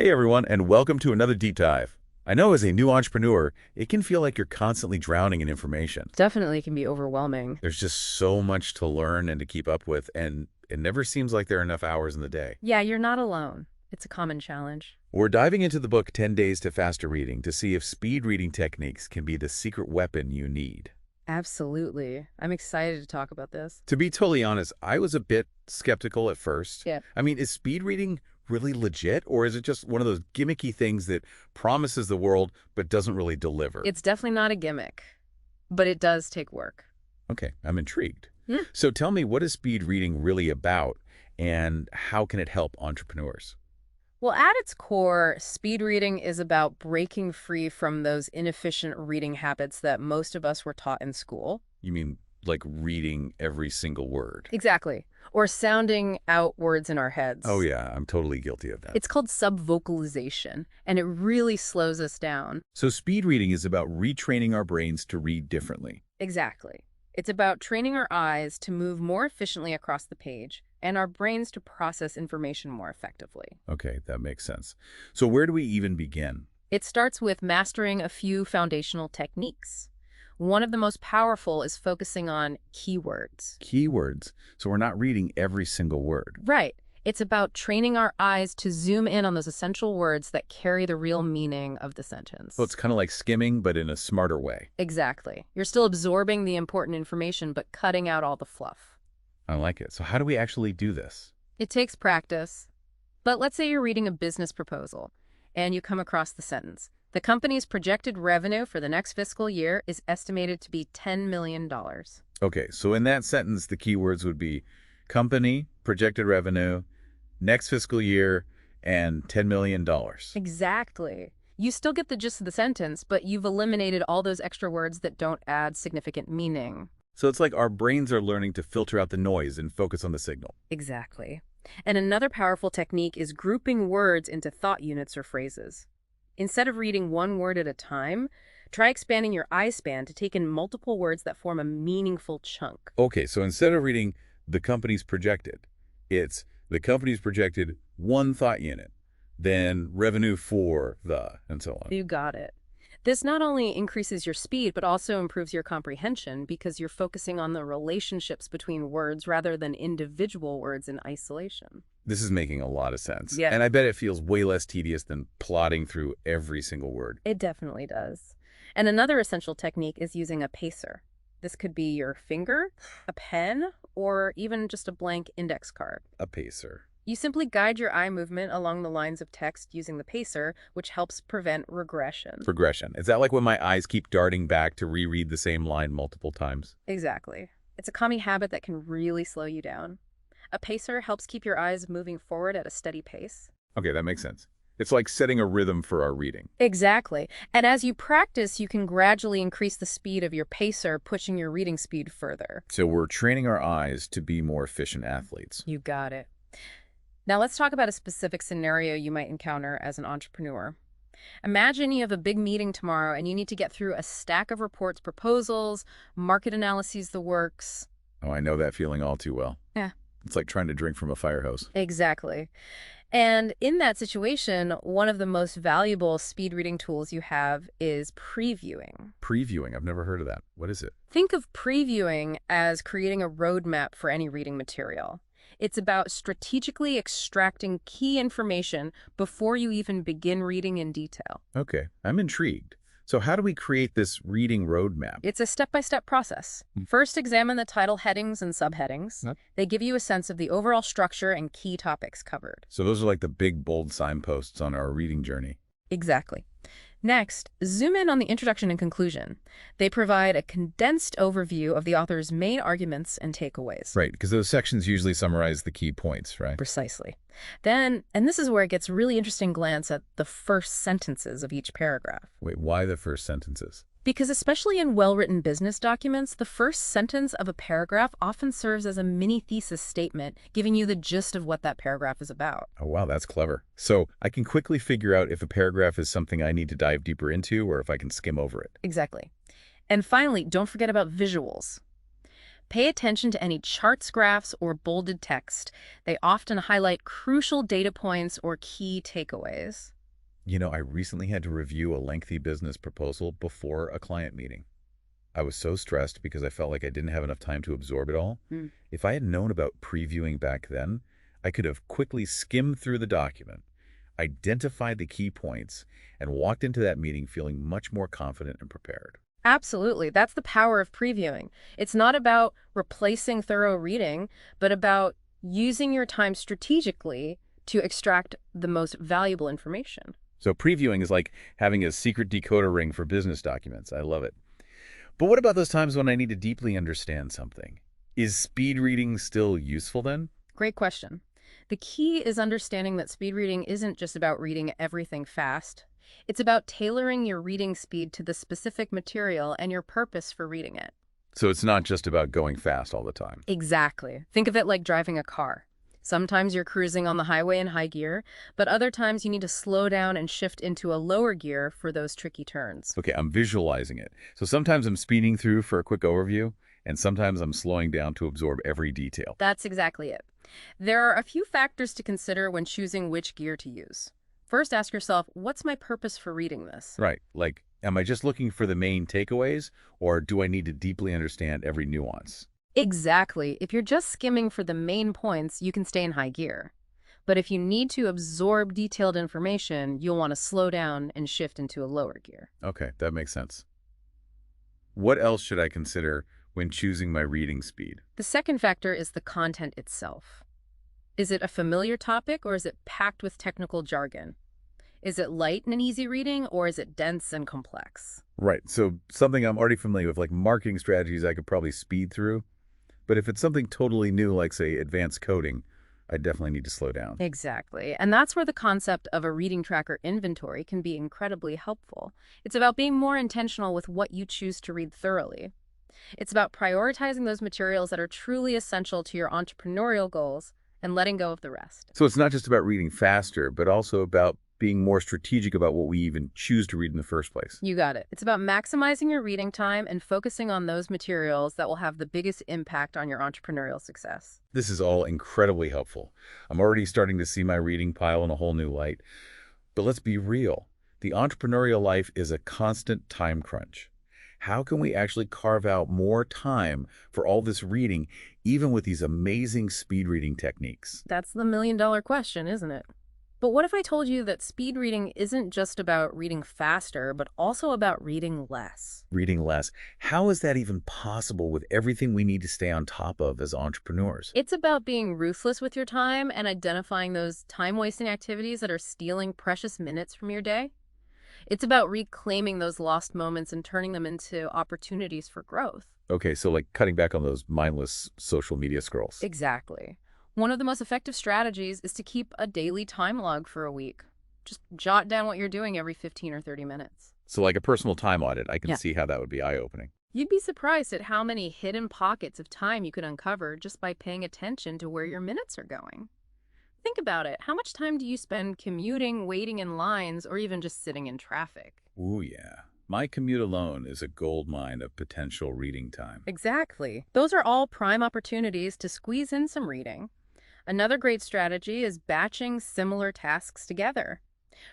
Hey everyone, and welcome to another deep dive. I know as a new entrepreneur, it can feel like you're constantly drowning in information. Definitely can be overwhelming. There's just so much to learn and to keep up with, and it never seems like there are enough hours in the day. Yeah, you're not alone. It's a common challenge. We're diving into the book 10 Days to Faster Reading to see if speed reading techniques can be the secret weapon you need. Absolutely. I'm excited to talk about this. To be totally honest, I was a bit skeptical at first. Yeah. I mean, is speed reading really legit, or is it just one of those gimmicky things that promises the world but doesn't really deliver? It's definitely not a gimmick, but it does take work. Okay, I'm intrigued. Hmm. So tell me, what is speed reading really about, and how can it help entrepreneurs? Well, at its core, speed reading is about breaking free from those inefficient reading habits that most of us were taught in school. You mean like reading every single word? Exactly. Or sounding out words in our heads. Oh yeah, I'm totally guilty of that. It's called subvocalization, and it really slows us down. So speed reading is about retraining our brains to read differently. Exactly. It's about training our eyes to move more efficiently across the page and our brains to process information more effectively. Okay, that makes sense. So where do we even begin? It starts with mastering a few foundational techniques. One of the most powerful is focusing on keywords. Keywords. So we're not reading every single word. Right. It's about training our eyes to zoom in on those essential words that carry the real meaning of the sentence. So it's kind of like skimming, but in a smarter way. Exactly. You're still absorbing the important information, but cutting out all the fluff. I like it. So how do we actually do this? It takes practice. But let's say you're reading a business proposal and you come across the sentence. The company's projected revenue for the next fiscal year is estimated to be $10 million. Okay, so in that sentence, the keywords would be company, projected revenue, next fiscal year, and $10 million. Exactly. You still get the gist of the sentence, but you've eliminated all those extra words that don't add significant meaning. So it's like our brains are learning to filter out the noise and focus on the signal. Exactly. And another powerful technique is grouping words into thought units or phrases. Instead of reading one word at a time, try expanding your eye span to take in multiple words that form a meaningful chunk. Okay, so instead of reading the company's projected, it's the company's projected one thought unit, then revenue for the, and so on. You got it. This not only increases your speed, but also improves your comprehension because you're focusing on the relationships between words rather than individual words in isolation. This is making a lot of sense. Yeah. And I bet it feels way less tedious than plodding through every single word. It definitely does. And another essential technique is using a pacer. This could be your finger, a pen, or even just a blank index card. A pacer. You simply guide your eye movement along the lines of text using the pacer, which helps prevent regression. Progression. Is that like when my eyes keep darting back to reread the same line multiple times? Exactly. It's a calming habit that can really slow you down. A pacer helps keep your eyes moving forward at a steady pace. Okay, that makes sense. It's like setting a rhythm for our reading. Exactly. And as you practice, you can gradually increase the speed of your pacer, pushing your reading speed further. So we're training our eyes to be more efficient athletes. You got it. Now let's talk about a specific scenario you might encounter as an entrepreneur. Imagine you have a big meeting tomorrow and you need to get through a stack of reports, proposals, market analyses, the works. Oh, I know that feeling all too well. Yeah. It's like trying to drink from a fire hose. Exactly. And in that situation, one of the most valuable speed reading tools you have is previewing. Previewing, I've never heard of that. What is it? Think of previewing as creating a roadmap for any reading material. It's about strategically extracting key information before you even begin reading in detail. Okay, I'm intrigued. So how do we create this reading roadmap? It's a step-by-step process. First, examine the title headings and subheadings. Yep. They give you a sense of the overall structure and key topics covered. So those are like the big, bold signposts on our reading journey. Exactly. Next, zoom in on the introduction and conclusion. They provide a condensed overview of the author's main arguments and takeaways. Right, because those sections usually summarize the key points, right? Precisely. Then, and this is where it gets really interesting, glance at the first sentences of each paragraph. Wait, why the first sentences? Because especially in well-written business documents, the first sentence of a paragraph often serves as a mini thesis statement, giving you the gist of what that paragraph is about. Oh, wow, that's clever. So I can quickly figure out if a paragraph is something I need to dive deeper into or if I can skim over it. Exactly. And finally, don't forget about visuals. Pay attention to any charts, graphs, or bolded text. They often highlight crucial data points or key takeaways. I recently had to review a lengthy business proposal before a client meeting. I was so stressed because I felt like I didn't have enough time to absorb it all. Mm. If I had known about previewing back then, I could have quickly skimmed through the document, identified the key points, and walked into that meeting feeling much more confident and prepared. Absolutely. That's the power of previewing. It's not about replacing thorough reading, but about using your time strategically to extract the most valuable information. So previewing is like having a secret decoder ring for business documents. I love it. But what about those times when I need to deeply understand something? Is speed reading still useful then? Great question. The key is understanding that speed reading isn't just about reading everything fast. It's about tailoring your reading speed to the specific material and your purpose for reading it. So it's not just about going fast all the time. Exactly. Think of it like driving a car. Sometimes you're cruising on the highway in high gear, but other times you need to slow down and shift into a lower gear for those tricky turns. Okay, I'm visualizing it. So sometimes I'm speeding through for a quick overview, and sometimes I'm slowing down to absorb every detail. That's exactly it. There are a few factors to consider when choosing which gear to use. First, ask yourself, what's my purpose for reading this? Right, like, am I just looking for the main takeaways, or do I need to deeply understand every nuance? Exactly. If you're just skimming for the main points, you can stay in high gear. But if you need to absorb detailed information, you'll want to slow down and shift into a lower gear. Okay, that makes sense. What else should I consider when choosing my reading speed? The second factor is the content itself. Is it a familiar topic or is it packed with technical jargon? Is it light and easy reading or is it dense and complex? Right, so something I'm already familiar with, like marketing strategies, I could probably speed through. But if it's something totally new, like, say, advanced coding, I definitely need to slow down. Exactly. And that's where the concept of a reading tracker inventory can be incredibly helpful. It's about being more intentional with what you choose to read thoroughly. It's about prioritizing those materials that are truly essential to your entrepreneurial goals and letting go of the rest. So it's not just about reading faster, but also about being more strategic about what we even choose to read in the first place. You got it. It's about maximizing your reading time and focusing on those materials that will have the biggest impact on your entrepreneurial success. This is all incredibly helpful. I'm already starting to see my reading pile in a whole new light. But let's be real. The entrepreneurial life is a constant time crunch. How can we actually carve out more time for all this reading, even with these amazing speed reading techniques? That's the million-dollar question, isn't it? But what if I told you that speed reading isn't just about reading faster, but also about reading less? Reading less. How is that even possible with everything we need to stay on top of as entrepreneurs? It's about being ruthless with your time and identifying those time-wasting activities that are stealing precious minutes from your day. It's about reclaiming those lost moments and turning them into opportunities for growth. Okay, so like cutting back on those mindless social media scrolls. Exactly. One of the most effective strategies is to keep a daily time log for a week. Just jot down what you're doing every 15 or 30 minutes. So like a personal time audit, I can Yeah. see how that would be eye-opening. You'd be surprised at how many hidden pockets of time you could uncover just by paying attention to where your minutes are going. Think about it. How much time do you spend commuting, waiting in lines, or even just sitting in traffic? Ooh, yeah. My commute alone is a gold mine of potential reading time. Exactly. Those are all prime opportunities to squeeze in some reading. Another great strategy is batching similar tasks together.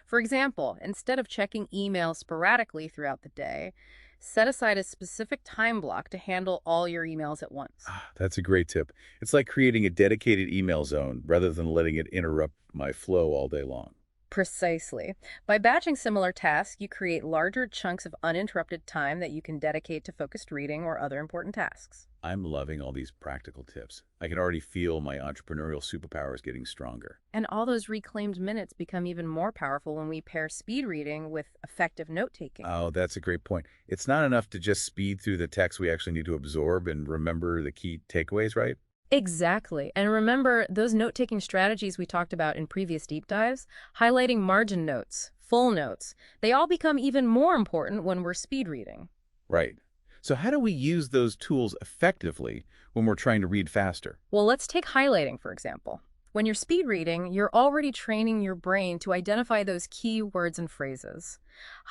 For example, instead of checking emails sporadically throughout the day, set aside a specific time block to handle all your emails at once. That's a great tip. It's like creating a dedicated email zone rather than letting it interrupt my flow all day long. Precisely. By batching similar tasks, you create larger chunks of uninterrupted time that you can dedicate to focused reading or other important tasks. I'm loving all these practical tips. I can already feel my entrepreneurial superpowers getting stronger. And all those reclaimed minutes become even more powerful when we pair speed reading with effective note-taking. Oh, that's a great point. It's not enough to just speed through the text. We actually need to absorb and remember the key takeaways, right? Exactly. And remember, those note-taking strategies we talked about in previous deep dives, highlighting margin notes, full notes, they all become even more important when we're speed reading. Right. So how do we use those tools effectively when we're trying to read faster? Well, let's take highlighting, for example. When you're speed reading, you're already training your brain to identify those key words and phrases.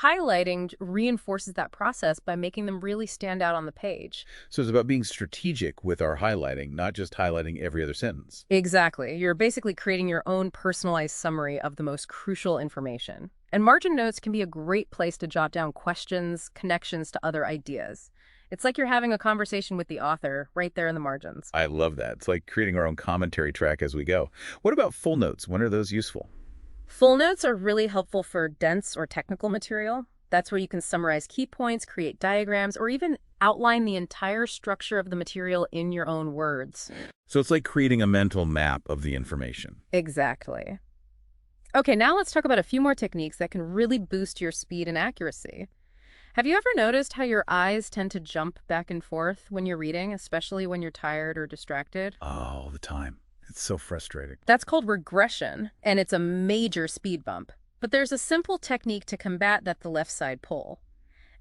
Highlighting reinforces that process by making them really stand out on the page. So it's about being strategic with our highlighting, not just highlighting every other sentence. Exactly. You're basically creating your own personalized summary of the most crucial information. And margin notes can be a great place to jot down questions, connections to other ideas. It's like you're having a conversation with the author right there in the margins. I love that. It's like creating our own commentary track as we go. What about full notes? When are those useful? Full notes are really helpful for dense or technical material. That's where you can summarize key points, create diagrams, or even outline the entire structure of the material in your own words. So it's like creating a mental map of the information. Exactly. Okay, now let's talk about a few more techniques that can really boost your speed and accuracy. Have you ever noticed how your eyes tend to jump back and forth when you're reading, especially when you're tired or distracted? All the time. It's so frustrating. That's called regression, and it's a major speed bump. But there's a simple technique to combat that: the left side pull.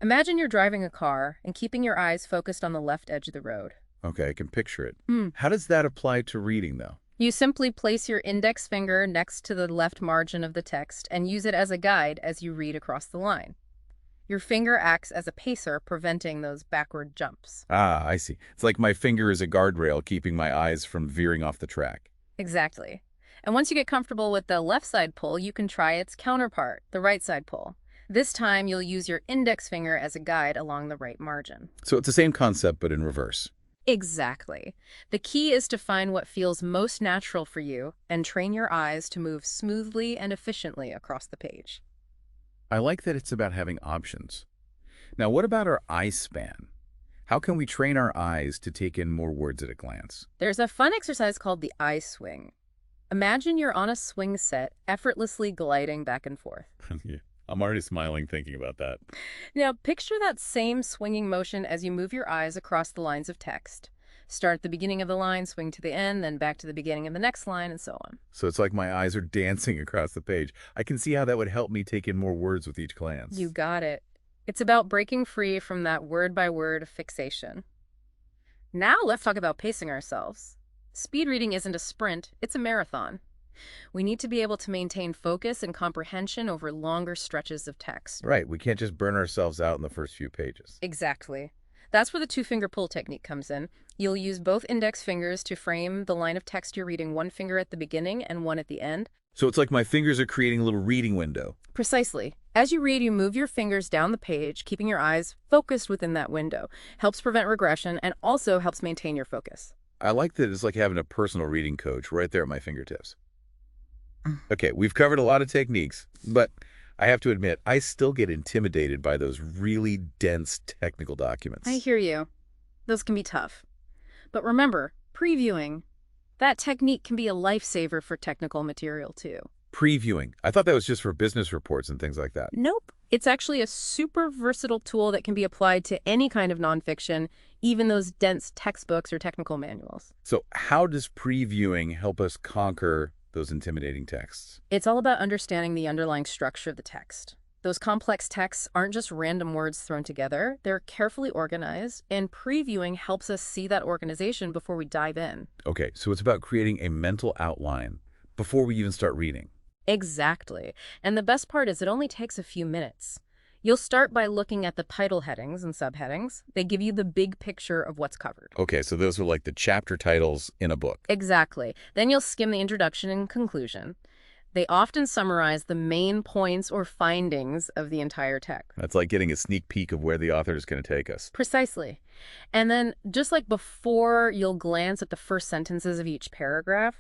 Imagine you're driving a car and keeping your eyes focused on the left edge of the road. Okay, I can picture it. Hmm. How does that apply to reading, though? You simply place your index finger next to the left margin of the text and use it as a guide as you read across the line. Your finger acts as a pacer, preventing those backward jumps. Ah, I see. It's like my finger is a guardrail keeping my eyes from veering off the track. Exactly. And once you get comfortable with the left side pull, you can try its counterpart, the right side pull. This time, you'll use your index finger as a guide along the right margin. So it's the same concept, but in reverse. Exactly. The key is to find what feels most natural for you and train your eyes to move smoothly and efficiently across the page. I like that it's about having options. Now, what about our eye span? How can we train our eyes to take in more words at a glance? There's a fun exercise called the eye swing. Imagine you're on a swing set, effortlessly gliding back and forth. Yeah, I'm already smiling thinking about that. Now, picture that same swinging motion as you move your eyes across the lines of text. Start at the beginning of the line, swing to the end, then back to the beginning of the next line, and so on. So it's like my eyes are dancing across the page. I can see how that would help me take in more words with each glance. You got it. It's about breaking free from that word-by-word fixation. Now let's talk about pacing ourselves. Speed reading isn't a sprint, it's a marathon. We need to be able to maintain focus and comprehension over longer stretches of text. Right, we can't just burn ourselves out in the first few pages. Exactly. That's where the two-finger pull technique comes in. You'll use both index fingers to frame the line of text you're reading, one finger at the beginning and one at the end. So it's like my fingers are creating a little reading window. Precisely. As you read, you move your fingers down the page, keeping your eyes focused within that window. Helps prevent regression and also helps maintain your focus. I like that it's like having a personal reading coach right there at my fingertips. Okay, we've covered a lot of techniques, but I have to admit, I still get intimidated by those really dense technical documents. I hear you. Those can be tough. But remember, previewing, that technique can be a lifesaver for technical material too. Previewing. I thought that was just for business reports and things like that. Nope. It's actually a super versatile tool that can be applied to any kind of nonfiction, even those dense textbooks or technical manuals. So how does previewing help us conquer those intimidating texts? It's all about understanding the underlying structure of the text. Those complex texts aren't just random words thrown together. They're carefully organized, and previewing helps us see that organization before we dive in. Okay, so it's about creating a mental outline before we even start reading. Exactly. And the best part is it only takes a few minutes. You'll start by looking at the title headings and subheadings. They give you the big picture of what's covered. Okay, so those are like the chapter titles in a book. Exactly. Then you'll skim the introduction and conclusion. They often summarize the main points or findings of the entire text. That's like getting a sneak peek of where the author is going to take us. Precisely. And then, just like before, you'll glance at the first sentences of each paragraph.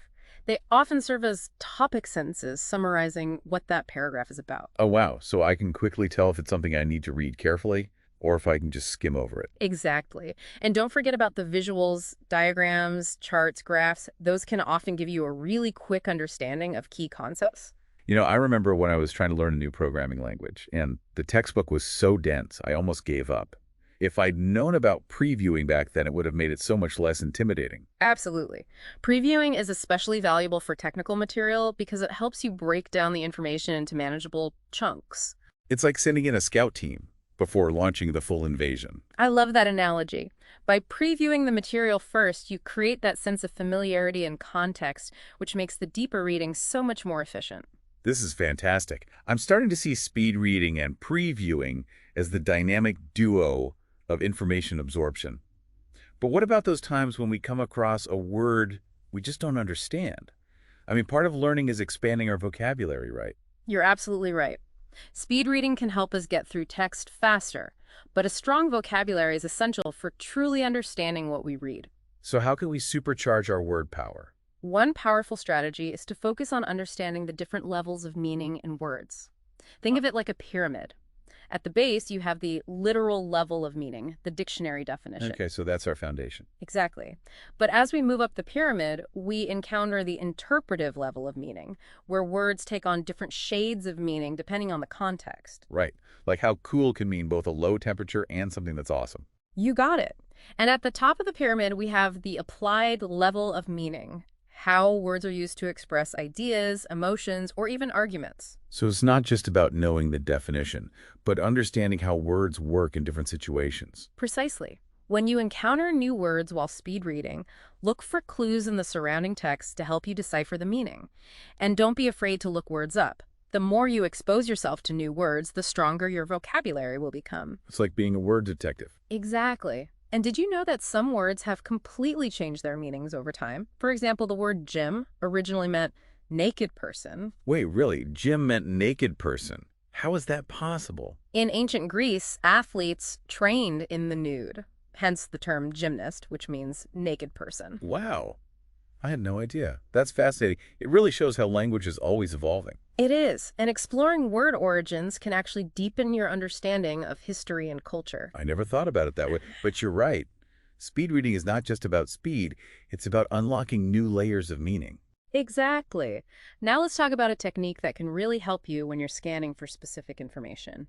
They often serve as topic sentences summarizing what that paragraph is about. Oh, wow. So I can quickly tell if it's something I need to read carefully or if I can just skim over it. Exactly. And don't forget about the visuals, diagrams, charts, graphs. Those can often give you a really quick understanding of key concepts. You know, I remember when I was trying to learn a new programming language, and the textbook was so dense, I almost gave up. If I'd known about previewing back then, it would have made it so much less intimidating. Absolutely. Previewing is especially valuable for technical material because it helps you break down the information into manageable chunks. It's like sending in a scout team. before launching the full invasion. I love that analogy. By previewing the material first, you create that sense of familiarity and context, which makes the deeper reading so much more efficient. This is fantastic. I'm starting to see speed reading and previewing as the dynamic duo of information absorption. But what about those times when we come across a word we just don't understand? I mean, part of learning is expanding our vocabulary, right? You're absolutely right. Speed reading can help us get through text faster, but a strong vocabulary is essential for truly understanding what we read. So how can we supercharge our word power? One powerful strategy is to focus on understanding the different levels of meaning in words. Think of it like a pyramid. At the base, you have the literal level of meaning, the dictionary definition. Okay, so that's our foundation. Exactly. But as we move up the pyramid, we encounter the interpretive level of meaning, where words take on different shades of meaning depending on the context. Right. Like how cool can mean both a low temperature and something that's awesome. You got it. And at the top of the pyramid, we have the applied level of meaning, how words are used to express ideas, emotions, or even arguments. So it's not just about knowing the definition, but understanding how words work in different situations. Precisely. When you encounter new words while speed reading, look for clues in the surrounding text to help you decipher the meaning. And don't be afraid to look words up. The more you expose yourself to new words, the stronger your vocabulary will become. It's like being a word detective. Exactly. And did you know that some words have completely changed their meanings over time? For example, the word gym originally meant naked person. Wait, really? Gym meant naked person. How is that possible? In ancient Greece, athletes trained in the nude, hence the term gymnast, which means naked person. Wow. I had no idea. That's fascinating. It really shows how language is always evolving. It is, and exploring word origins can actually deepen your understanding of history and culture. I never thought about it that way, but you're right. Speed reading is not just about speed, it's about unlocking new layers of meaning. Exactly. Now let's talk about a technique that can really help you when you're scanning for specific information.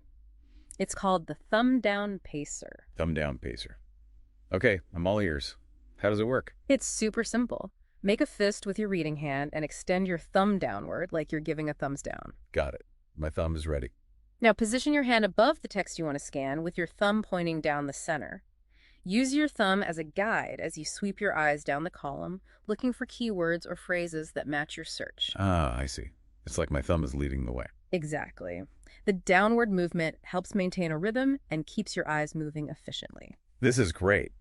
It's called the thumb down pacer. Thumb down pacer. Okay, I'm all ears. How does it work? It's super simple. Make a fist with your reading hand and extend your thumb downward like you're giving a thumbs down. Got it. My thumb is ready. Now position your hand above the text you want to scan with your thumb pointing down the center. Use your thumb as a guide as you sweep your eyes down the column, looking for keywords or phrases that match your search. Ah, I see. It's like my thumb is leading the way. Exactly. The downward movement helps maintain a rhythm and keeps your eyes moving efficiently. This is great.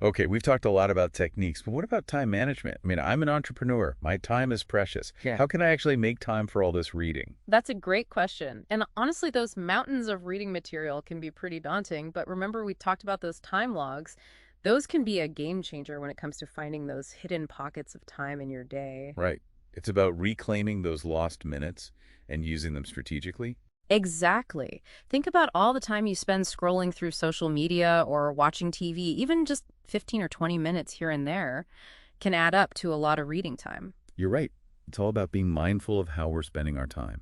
Okay, we've talked a lot about techniques, but what about time management? I mean, I'm an entrepreneur. My time is precious. Yeah. How can I actually make time for all this reading? That's a great question. And honestly, those mountains of reading material can be pretty daunting. But remember, we talked about those time logs. Those can be a game changer when it comes to finding those hidden pockets of time in your day. Right. It's about reclaiming those lost minutes and using them strategically. Exactly. Think about all the time you spend scrolling through social media or watching TV, even just 15 or 20 minutes here and there can add up to a lot of reading time. You're right. It's all about being mindful of how we're spending our time.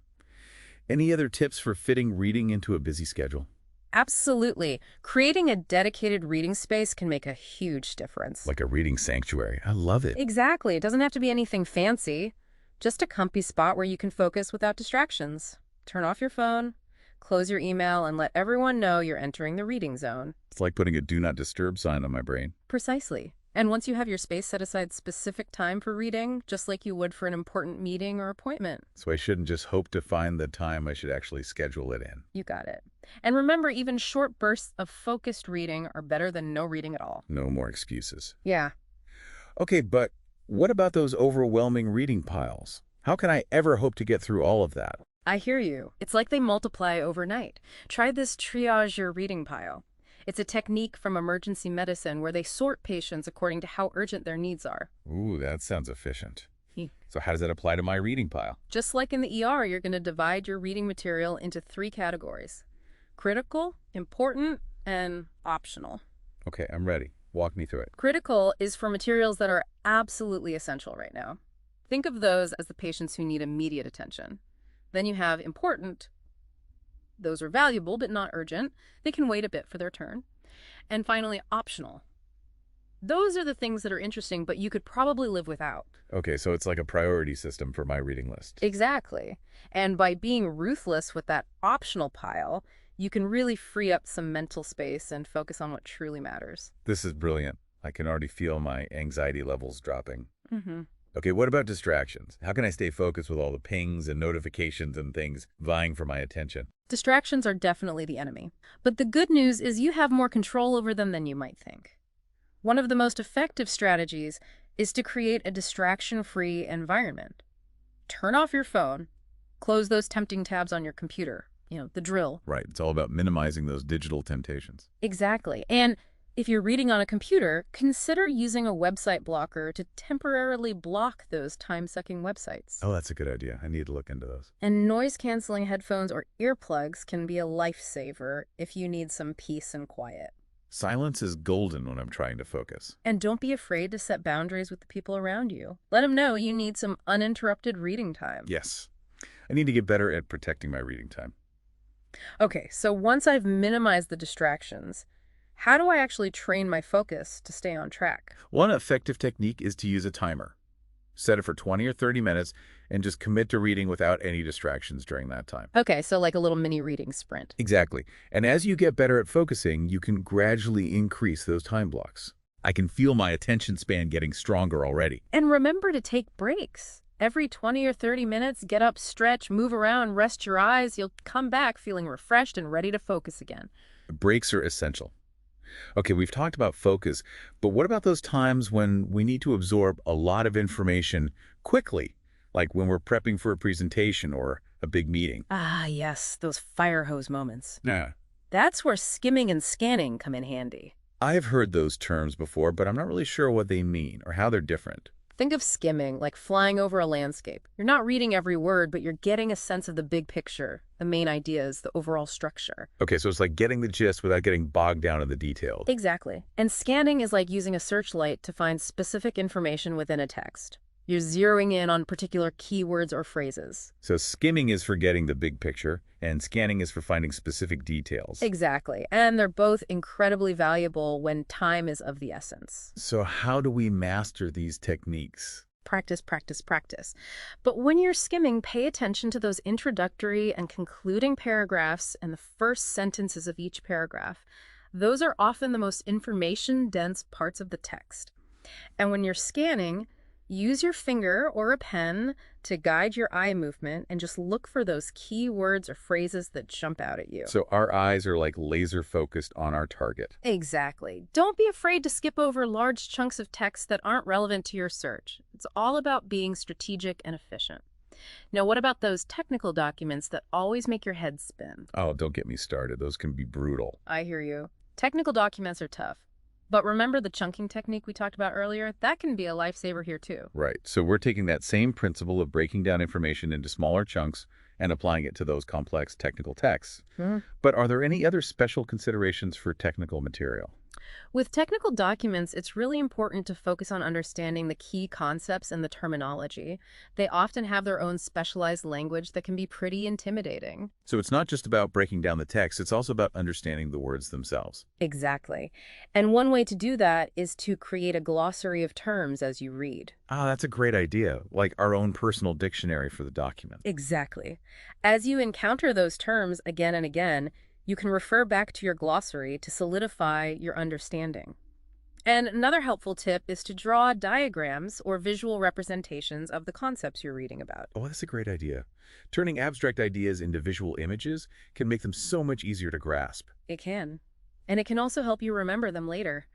Any other tips for fitting reading into a busy schedule? Absolutely. Creating a dedicated reading space can make a huge difference. Like a reading sanctuary. I love it. Exactly. It doesn't have to be anything fancy. Just a comfy spot where you can focus without distractions. Turn off your phone, close your email, and let everyone know you're entering the reading zone. It's like putting a do not disturb sign on my brain. Precisely. And once you have your space, set aside specific time for reading, just like you would for an important meeting or appointment. So I shouldn't just hope to find the time, I should actually schedule it in. You got it. And remember, even short bursts of focused reading are better than no reading at all. No more excuses. Yeah. Okay, but what about those overwhelming reading piles? How can I ever hope to get through all of that? I hear you. It's like they multiply overnight. Try this triage your reading pile. It's a technique from emergency medicine where they sort patients according to how urgent their needs are. Ooh, that sounds efficient. Hmm. So how does that apply to my reading pile? Just like in the ER, you're going to divide your reading material into 3 categories: critical, important, and optional. Okay, I'm ready. Walk me through it. Critical is for materials that are absolutely essential right now. Think of those as the patients who need immediate attention. Then you have important. Those are valuable but not urgent. They can wait a bit for their turn. And finally, optional. Those are the things that are interesting, but you could probably live without. Okay, so it's like a priority system for my reading list. Exactly. And by being ruthless with that optional pile, you can really free up some mental space and focus on what truly matters. This is brilliant. I can already feel my anxiety levels dropping. Hmm. Okay, what about distractions? How can I stay focused with all the pings and notifications and things vying for my attention? Distractions are definitely the enemy. But the good news is you have more control over them than you might think. One of the most effective strategies is to create a distraction-free environment. Turn off your phone, close those tempting tabs on your computer, the drill. Right, it's all about minimizing those digital temptations. Exactly. And if you're reading on a computer, consider using a website blocker to temporarily block those time-sucking websites. Oh, that's a good idea. I need to look into those. And noise-canceling headphones or earplugs can be a lifesaver if you need some peace and quiet. Silence is golden when I'm trying to focus. And don't be afraid to set boundaries with the people around you. Let them know you need some uninterrupted reading time. Yes, I need to get better at protecting my reading time. Okay, so once I've minimized the distractions, how do I actually train my focus to stay on track? One effective technique is to use a timer. Set it for 20 or 30 minutes and just commit to reading without any distractions during that time. Okay, so like a little mini reading sprint. Exactly. And as you get better at focusing, you can gradually increase those time blocks. I can feel my attention span getting stronger already. And remember to take breaks. Every 20 or 30 minutes, get up, stretch, move around, rest your eyes. You'll come back feeling refreshed and ready to focus again. Breaks are essential. Okay, we've talked about focus, but what about those times when we need to absorb a lot of information quickly, like when we're prepping for a presentation or a big meeting? Ah, yes, those fire hose moments. Yeah. That's where skimming and scanning come in handy. I've heard those terms before, but I'm not really sure what they mean or how they're different. Think of skimming like flying over a landscape. You're not reading every word, but you're getting a sense of the big picture, the main ideas, the overall structure. Okay, so it's like getting the gist without getting bogged down in the details. Exactly. And scanning is like using a searchlight to find specific information within a text. You're zeroing in on particular keywords or phrases. So skimming is for getting the big picture, and scanning is for finding specific details. Exactly. And they're both incredibly valuable when time is of the essence. So how do we master these techniques? Practice, practice, practice. But when you're skimming, pay attention to those introductory and concluding paragraphs and the first sentences of each paragraph. Those are often the most information-dense parts of the text. And when you're scanning, use your finger or a pen to guide your eye movement and just look for those key words or phrases that jump out at you. So our eyes are like laser focused on our target. Exactly. Don't be afraid to skip over large chunks of text that aren't relevant to your search. It's all about being strategic and efficient. Now, what about those technical documents that always make your head spin? Oh, don't get me started. Those can be brutal. I hear you. Technical documents are tough. But remember the chunking technique we talked about earlier? That can be a lifesaver here too. Right. So we're taking that same principle of breaking down information into smaller chunks and applying it to those complex technical texts. But are there any other special considerations for technical material? With technical documents, it's really important to focus on understanding the key concepts and the terminology. They often have their own specialized language that can be pretty intimidating. So it's not just about breaking down the text, it's also about understanding the words themselves. Exactly. And one way to do that is to create a glossary of terms as you read. Ah, that's a great idea, like our own personal dictionary for the document. Exactly. As you encounter those terms again and again, you can refer back to your glossary to solidify your understanding. And another helpful tip is to draw diagrams or visual representations of the concepts you're reading about. Oh, that's a great idea. Turning abstract ideas into visual images can make them so much easier to grasp. It can. And it can also help you remember them later.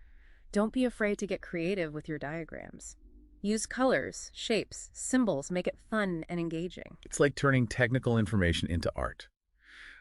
Don't be afraid to get creative with your diagrams. Use colors, shapes, symbols, make it fun and engaging. It's like turning technical information into art.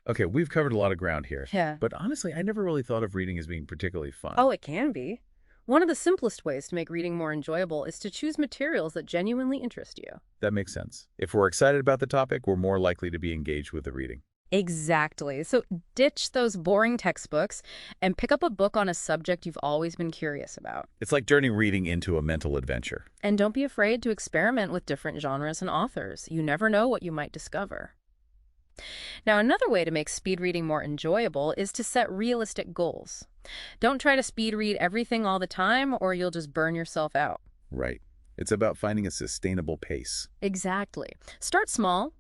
Okay, we've covered a lot of ground here. Yeah. But honestly, I never really thought of reading as being particularly fun. Oh, it can be. One of the simplest ways to make reading more enjoyable is to choose materials that genuinely interest you. That makes sense. If we're excited about the topic, we're more likely to be engaged with the reading. Exactly. So ditch those boring textbooks and pick up a book on a subject you've always been curious about. It's like turning reading into a mental adventure. And don't be afraid to experiment with different genres and authors. You never know what you might discover. Now, another way to make speed reading more enjoyable is to set realistic goals. Don't try to speed read everything all the time, or you'll just burn yourself out. Right. It's about finding a sustainable pace. Exactly. Start small.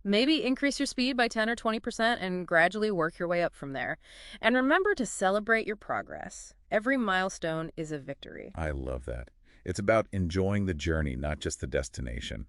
Maybe increase your speed by 10 or 20% and gradually work your way up from there. And remember to celebrate your progress. Every milestone is a victory. I love that. It's about enjoying the journey, not just the destination.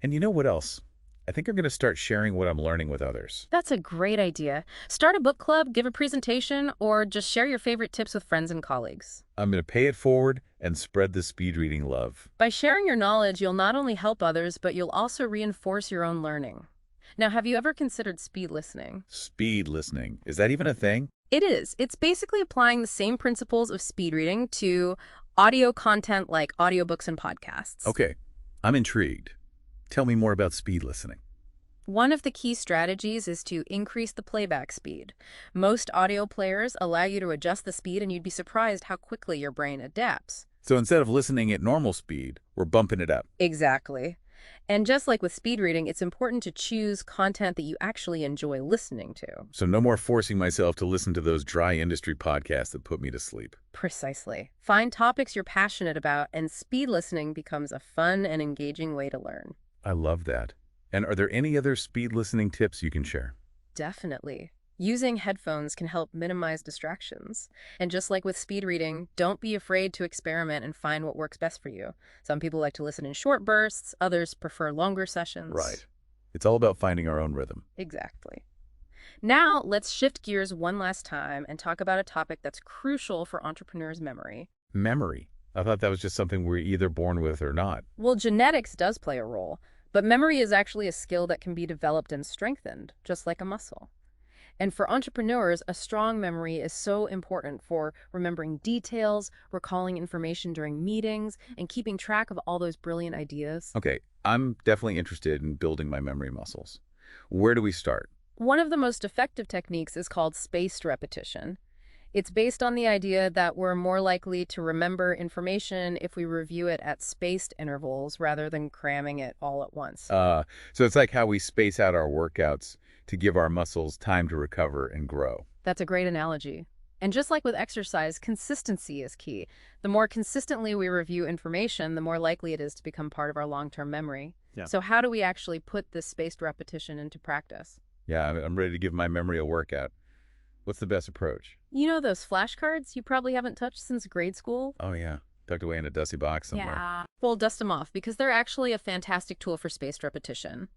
And you know what else? I think I'm going to start sharing what I'm learning with others. That's a great idea. Start a book club, give a presentation, or just share your favorite tips with friends and colleagues. I'm going to pay it forward and spread the speed reading love. By sharing your knowledge, you'll not only help others, but you'll also reinforce your own learning. Now, have you ever considered speed listening? Speed listening. Is that even a thing? It is. It's basically applying the same principles of speed reading to audio content like audiobooks and podcasts. Okay, I'm intrigued. Tell me more about speed listening. One of the key strategies is to increase the playback speed. Most audio players allow you to adjust the speed, and you'd be surprised how quickly your brain adapts. So instead of listening at normal speed, we're bumping it up. Exactly. And just like with speed reading, it's important to choose content that you actually enjoy listening to. So no more forcing myself to listen to those dry industry podcasts that put me to sleep. Precisely. Find topics you're passionate about, and speed listening becomes a fun and engaging way to learn. I love that. And are there any other speed listening tips you can share? Definitely. Using headphones can help minimize distractions. And just like with speed reading, don't be afraid to experiment and find what works best for you. Some people like to listen in short bursts, others prefer longer sessions. Right. It's all about finding our own rhythm. Exactly. Now, let's shift gears one last time and talk about a topic that's crucial for entrepreneurs' memory. Memory. I thought that was just something we're either born with or not. Well, genetics does play a role, but memory is actually a skill that can be developed and strengthened, just like a muscle. And for entrepreneurs, a strong memory is so important for remembering details, recalling information during meetings, and keeping track of all those brilliant ideas. Okay, I'm definitely interested in building my memory muscles. Where do we start? One of the most effective techniques is called spaced repetition. It's based on the idea that we're more likely to remember information if we review it at spaced intervals rather than cramming it all at once. So it's like how we space out our workouts to give our muscles time to recover and grow. That's a great analogy. And just like with exercise, consistency is key. The more consistently we review information, the more likely it is to become part of our long-term memory. Yeah. So how do we actually put this spaced repetition into practice? Yeah, I'm ready to give my memory a workout. What's the best approach? You know those flashcards you probably haven't touched since grade school? Oh, yeah. Tucked away in a dusty box somewhere. Yeah. Well, dust them off because they're actually a fantastic tool for spaced repetition.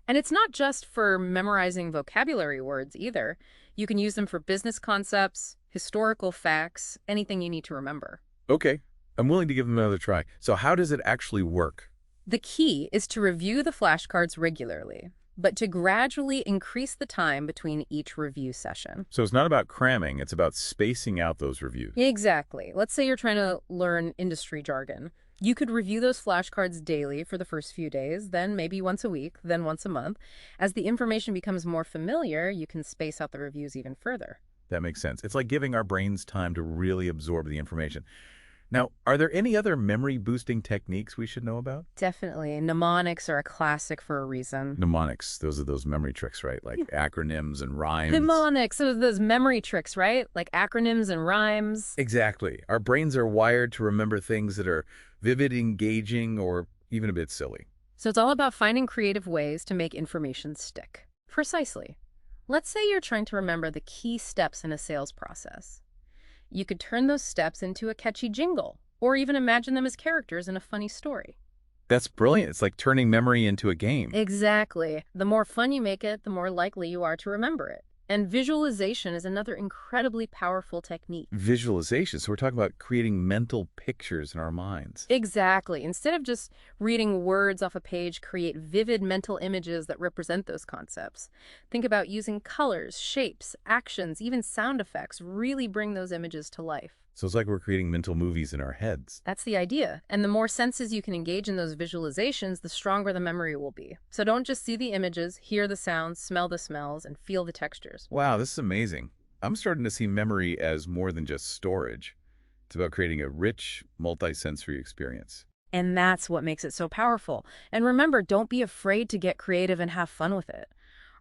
And it's not just for memorizing vocabulary words either. You can use them for business concepts, historical facts, anything you need to remember. Okay, I'm willing to give them another try. So how does it actually work? The key is to review the flashcards regularly, but to gradually increase the time between each review session. So it's not about cramming, it's about spacing out those reviews. Exactly. Let's say you're trying to learn industry jargon. You could review those flashcards daily for the first few days, then maybe once a week, then once a month. As the information becomes more familiar, you can space out the reviews even further. That makes sense. It's like giving our brains time to really absorb the information. Now, are there any other memory-boosting techniques we should know about? Definitely. Mnemonics are a classic for a reason. Mnemonics, those are those memory tricks, right? Like acronyms and rhymes. Mnemonics, so those memory tricks, right? Like acronyms and rhymes. Exactly. Our brains are wired to remember things that are vivid, engaging, or even a bit silly. So it's all about finding creative ways to make information stick. Precisely. Let's say you're trying to remember the key steps in a sales process. You could turn those steps into a catchy jingle, or even imagine them as characters in a funny story. That's brilliant. It's like turning memory into a game. Exactly. The more fun you make it, the more likely you are to remember it. And visualization is another incredibly powerful technique. Visualization. So we're talking about creating mental pictures in our minds. Exactly. Instead of just reading words off a page, create vivid mental images that represent those concepts. Think about using colors, shapes, actions, even sound effects really bring those images to life. So it's like we're creating mental movies in our heads. That's the idea. And the more senses you can engage in those visualizations, the stronger the memory will be. So don't just see the images, hear the sounds, smell the smells, and feel the textures. Wow, this is amazing. I'm starting to see memory as more than just storage. It's about creating a rich, multi-sensory experience. And that's what makes it so powerful. And remember, don't be afraid to get creative and have fun with it.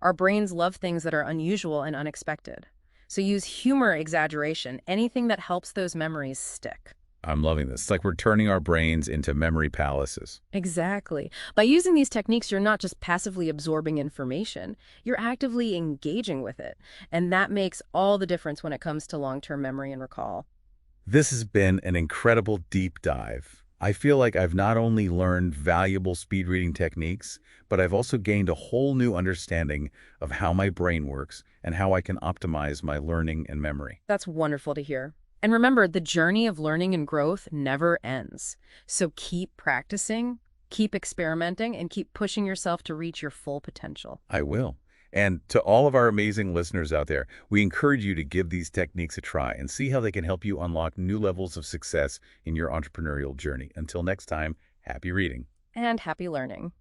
Our brains love things that are unusual and unexpected. So use humor, exaggeration, anything that helps those memories stick. I'm loving this. It's like we're turning our brains into memory palaces. Exactly. By using these techniques, you're not just passively absorbing information, you're actively engaging with it. And that makes all the difference when it comes to long-term memory and recall. This has been an incredible deep dive. I feel like I've not only learned valuable speed reading techniques, but I've also gained a whole new understanding of how my brain works and how I can optimize my learning and memory. That's wonderful to hear. And remember, the journey of learning and growth never ends. So keep practicing, keep experimenting, and keep pushing yourself to reach your full potential. I will. And to all of our amazing listeners out there, we encourage you to give these techniques a try and see how they can help you unlock new levels of success in your entrepreneurial journey. Until next time, happy reading. And happy learning.